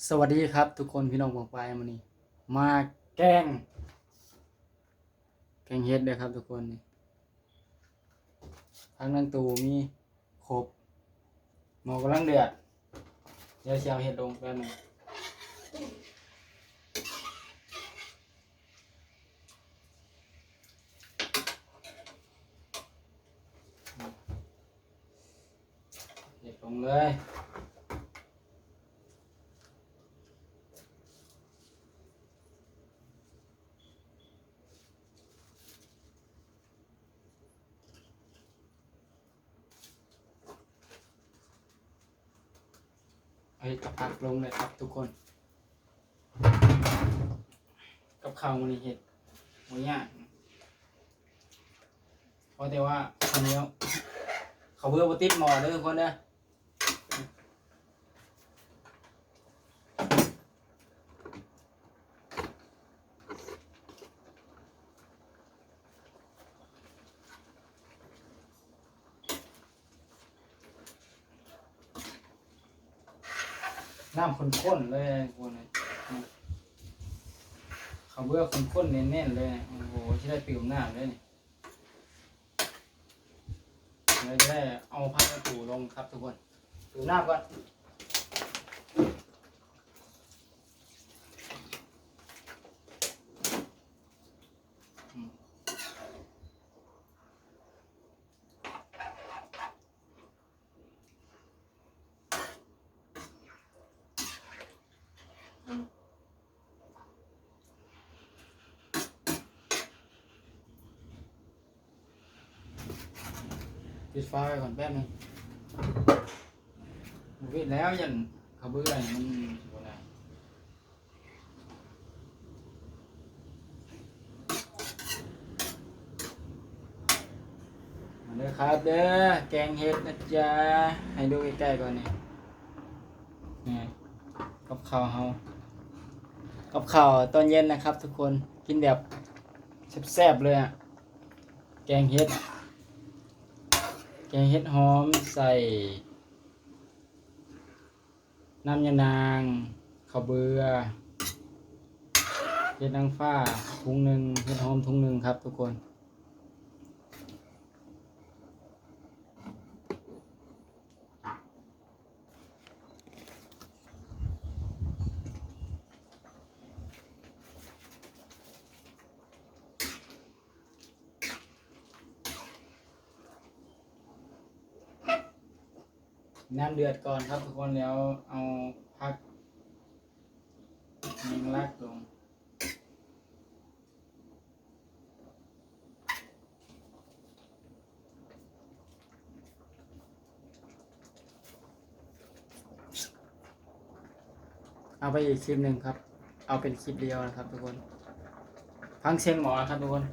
สวัสดีครับทุกคนพี่น้องบอกไปมานี่มาแกงเฮ็ดเด้อครับทุกคนนี่ทั้งนั้นตูมีครบหม้อกำลังเดือดเดี๋ยวเชียวเฮ็ดลงแป๊บนึงเฮ็ดลงเลยเอาเฮ็ดกับผักลงเลยครับทุกคนกับข้าวมันนี่เฮ็ดบ่ยากเพราะแต่ว่าข้าวเหนียวข้าวเบื่อบ่ติดหม้อเด้อทุกคนเด้อน้ำข้นๆเลยทุกคนเลยข้าวเบื่อข้นๆเน้นๆเลยโอ้โหสิได้ตื่มน้ำเลยนี่เราจะได้เอาผักกระตูลงครับทุกคนดูหน้าก่อนปิดไฟไว้ก่อนแป๊บนึงปิดแล้วยันเขาเบื่อมันโบราณมาเด้อครับเด้อแกงเห็ดนะจ๊ะให้ดูใกล้ๆก่อนนี่นี่กับข้าวเฮากับข้าวตอนเย็นนะครับทุกคนกินแบบแซ่บๆเลยอ่ะแกงเห็ดหอมใส่น้ำยานางข้าวเบื่อเห็ดนางฟ้าถุงหนึ่งเห็ดหอมถุงหนึ่งครับทุกคนน้ำเดือดก่อนครับทุกคนแล้วเอาผักแมงลักลงเอาไปอีกคลิปหนึ่งครับเอาเป็นคลิปเดียวนะครับทุกคนฟังเสียงหมอครับทุกคน